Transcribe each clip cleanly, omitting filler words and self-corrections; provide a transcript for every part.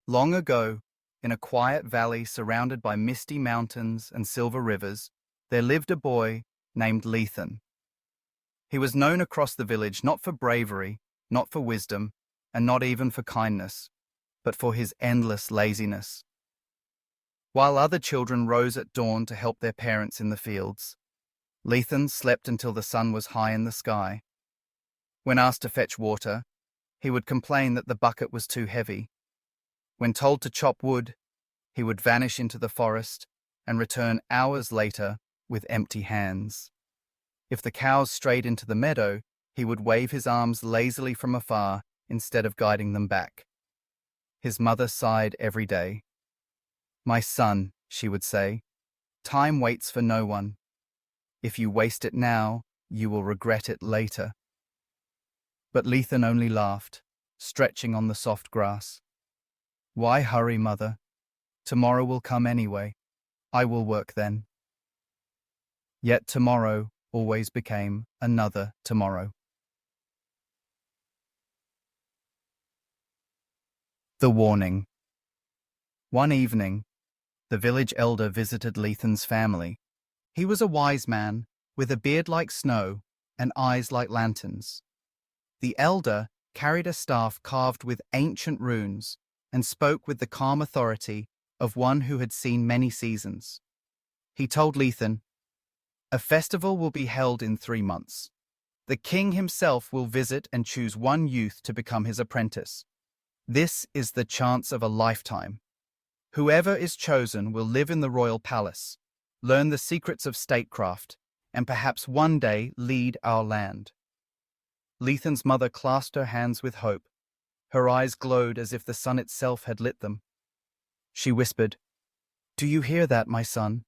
Long ago, in a quiet valley surrounded by misty mountains and silver rivers, there lived a boy named Lethan. He was known across the village not for bravery, not for wisdom, and not even for kindness, but for his endless laziness. While other children rose at dawn to help their parents in the fields, Lethan slept until the sun was high in the sky. When asked to fetch water, he would complain that the bucket was too heavy. When told to chop wood, he would vanish into the forest and return hours later with empty hands. If the cows strayed into the meadow, he would wave his arms lazily from afar instead of guiding them back. His mother sighed every day. "My son," she would say, "time waits for no one. If you waste it now, you will regret it later." But Lethan only laughed, stretching on the soft grass. "Why hurry, mother? Tomorrow will come anyway. I will work then." Yet tomorrow always became another tomorrow. The warning. One evening, the village elder visited Lethan's family. He was a wise man, with a beard like snow and eyes like lanterns. The elder carried a staff carved with ancient runes and spoke with the calm authority of one who had seen many seasons. He told Lethan, "A festival will be held in 3 months. The king himself will visit and choose one youth to become his apprentice. This is the chance of a lifetime. Whoever is chosen will live in the royal palace, learn the secrets of statecraft, and perhaps one day lead our land." Lethan's mother clasped her hands with hope. Her eyes glowed as if the sun itself had lit them. She whispered, "Do you hear that, my son?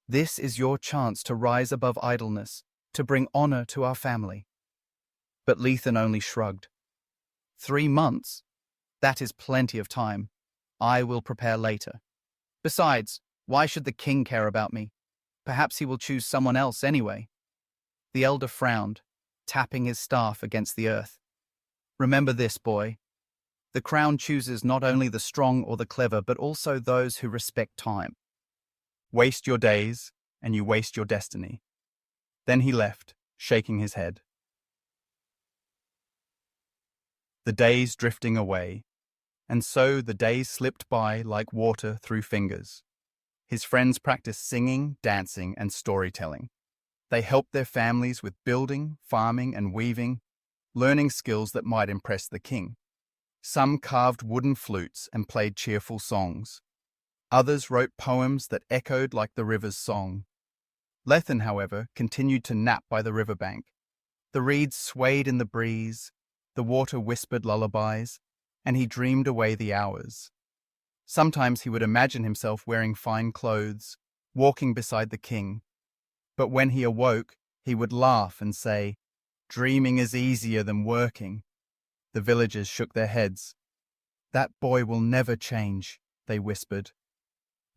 This is your chance to rise above idleness, to bring honor to our family." But Lethan only shrugged. 3 months? That is plenty of time. I will prepare later. Besides, why should the king care about me? Perhaps he will choose someone else anyway. The elder frowned, tapping his staff against the earth. "Remember this, boy. The crown chooses not only the strong or the clever, but also those who respect time. Waste your days, and you waste your destiny." Then he left, shaking his head. The days drifting away, and so the days slipped by like water through fingers. His friends practiced singing, dancing, and storytelling. They helped their families with building, farming, and weaving, learning skills that might impress the king. Some carved wooden flutes and played cheerful songs. Others wrote poems that echoed like the river's song. Lethan, however, continued to nap by the riverbank. The reeds swayed in the breeze, the water whispered lullabies, and he dreamed away the hours. Sometimes he would imagine himself wearing fine clothes, walking beside the king. But when he awoke, he would laugh and say, "Dreaming is easier than working." The villagers shook their heads. "That boy will never change," they whispered.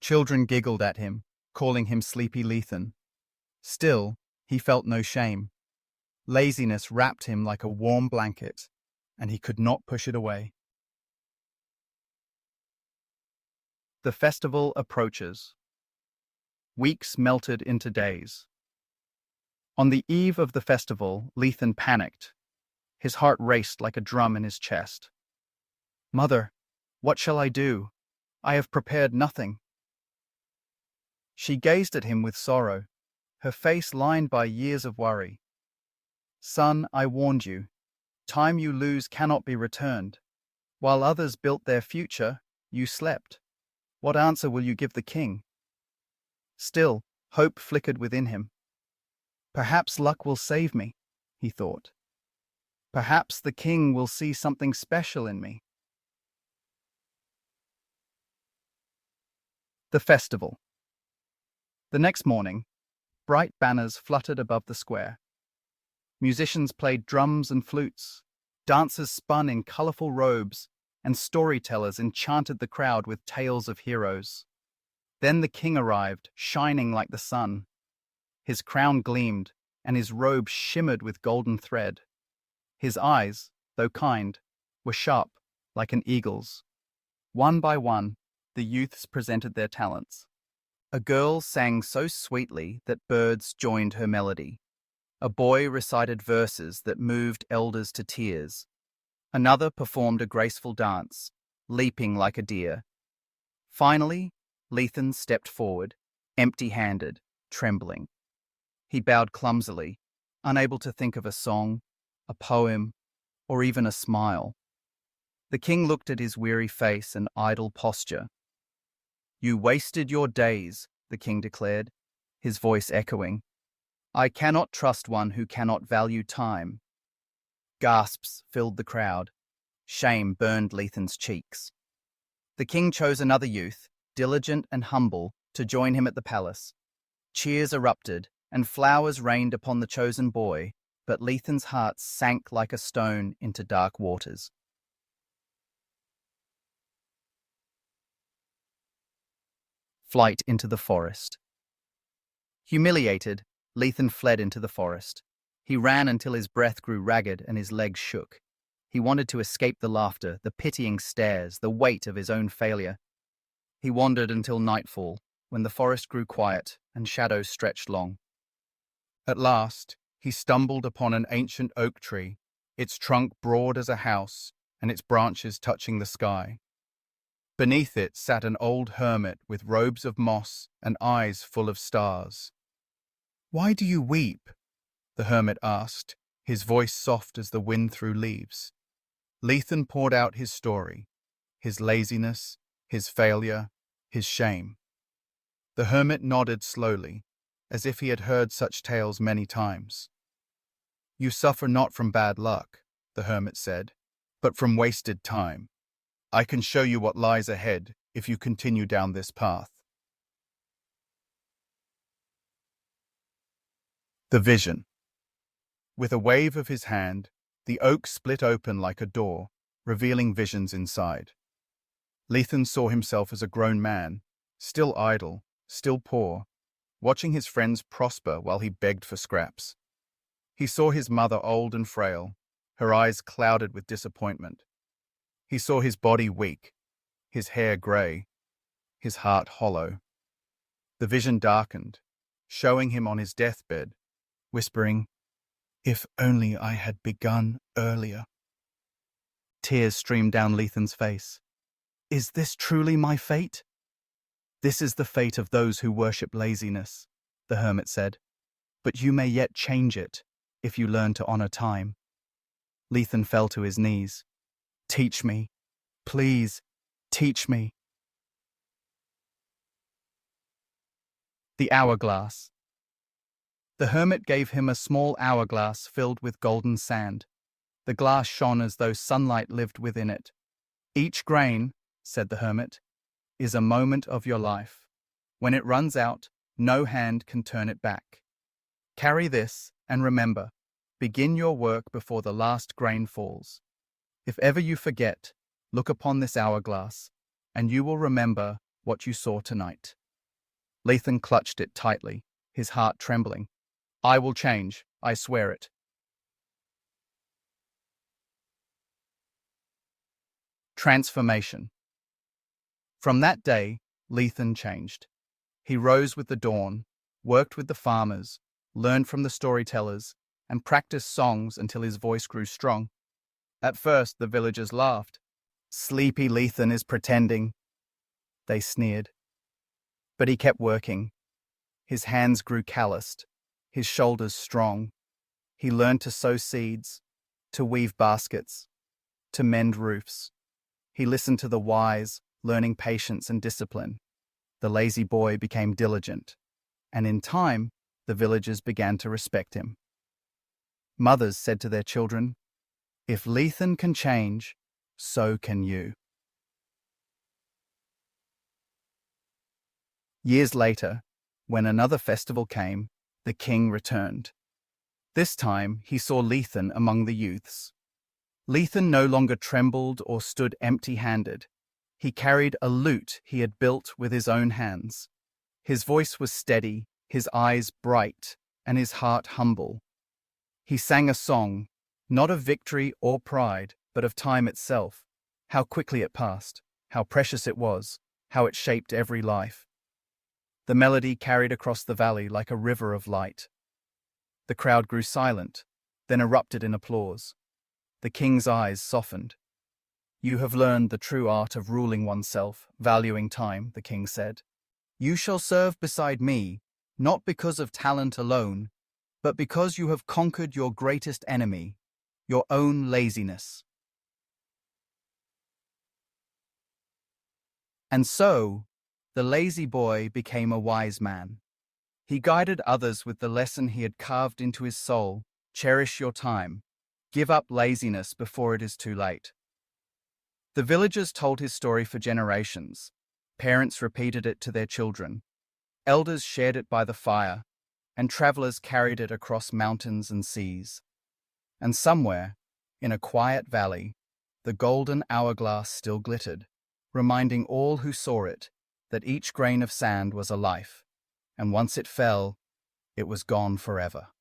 Children giggled at him, calling him Sleepy Lethan. Still, he felt no shame. Laziness wrapped him like a warm blanket, and he could not push it away. The festival approaches. Weeks melted into days. On the eve of the festival, Lethan panicked. His heart raced like a drum in his chest. "Mother, what shall I do? I have prepared nothing." She gazed at him with sorrow, her face lined by years of worry. "Son, I warned you. Time you lose cannot be returned. While others built their future, you slept. What answer will you give the king?" Still, hope flickered within him. "Perhaps luck will save me," he thought. "Perhaps the king will see something special in me." The festival. The next morning, bright banners fluttered above the square. Musicians played drums and flutes, dancers spun in colorful robes, and storytellers enchanted the crowd with tales of heroes. Then the king arrived, shining like the sun. His crown gleamed, and his robe shimmered with golden thread. His eyes, though kind, were sharp like an eagle's. One by one, the youths presented their talents. A girl sang so sweetly that birds joined her melody. A boy recited verses that moved elders to tears. Another performed a graceful dance, leaping like a deer. Finally, Lethan stepped forward, empty-handed, trembling. He bowed clumsily, unable to think of a song, a poem, or even a smile. The king looked at his weary face and idle posture. "You wasted your days," the king declared, his voice echoing. "I cannot trust one who cannot value time." Gasps filled the crowd. Shame burned Lethan's cheeks. The king chose another youth, diligent and humble, to join him at the palace. Cheers erupted, and flowers rained upon the chosen boy, but Lethan's heart sank like a stone into dark waters. Flight into the forest. Humiliated, Lethan fled into the forest. He ran until his breath grew ragged and his legs shook. He wanted to escape the laughter, the pitying stares, the weight of his own failure. He wandered until nightfall, when the forest grew quiet and shadows stretched long. At last, he stumbled upon an ancient oak tree, its trunk broad as a house and its branches touching the sky. Beneath it sat an old hermit with robes of moss and eyes full of stars. "Why do you weep?" the hermit asked, his voice soft as the wind through leaves. Lethan poured out his story, his laziness, his failure, his shame. The hermit nodded slowly, as if he had heard such tales many times. "You suffer not from bad luck," the hermit said, "but from wasted time. I can show you what lies ahead if you continue down this path." The vision. With a wave of his hand, the oak split open like a door, revealing visions inside. Lethan saw himself as a grown man, still idle, still poor, watching his friends prosper while he begged for scraps. He saw his mother old and frail, her eyes clouded with disappointment. He saw his body weak, his hair grey, his heart hollow. The vision darkened, showing him on his deathbed, whispering, "If only I had begun earlier." Tears streamed down Lethan's face. "Is this truly my fate?" "This is the fate of those who worship laziness," the hermit said. "But you may yet change it, if you learn to honor time." Lethan fell to his knees. "Teach me. Please, teach me." The hourglass. The hermit gave him a small hourglass filled with golden sand. The glass shone as though sunlight lived within it. "Each grain," said the hermit, "is a moment of your life. When it runs out, no hand can turn it back. Carry this, and remember, begin your work before the last grain falls. If ever you forget, look upon this hourglass, and you will remember what you saw tonight." Lethan clutched it tightly, his heart trembling. "I will change, I swear it." Transformation. From that day, Lethan changed. He rose with the dawn, worked with the farmers, learned from the storytellers, and practiced songs until his voice grew strong. At first, the villagers laughed. "Sleepy Lethan is pretending," they sneered. But he kept working. His hands grew calloused, his shoulders strong. He learned to sow seeds, to weave baskets, to mend roofs. He listened to the wise, learning patience and discipline. The lazy boy became diligent, and in time, the villagers began to respect him. Mothers said to their children, "If Lethan can change, so can you." Years later, when another festival came, the king returned. This time he saw Lethan among the youths. Lethan no longer trembled or stood empty-handed. He carried a lute he had built with his own hands. His voice was steady, his eyes bright, and his heart humble. He sang a song, not of victory or pride, but of time itself, how quickly it passed, how precious it was, how it shaped every life. The melody carried across the valley like a river of light. The crowd grew silent, then erupted in applause. The king's eyes softened. "You have learned the true art of ruling oneself, valuing time," the king said. "You shall serve beside me, not because of talent alone, but because you have conquered your greatest enemy, your own laziness." And so, the lazy boy became a wise man. He guided others with the lesson he had carved into his soul: cherish your time. Give up laziness before it is too late. The villagers told his story for generations. Parents repeated it to their children. Elders shared it by the fire, and travelers carried it across mountains and seas. And somewhere, in a quiet valley, the golden hourglass still glittered, reminding all who saw it that each grain of sand was a life, and once it fell, it was gone forever.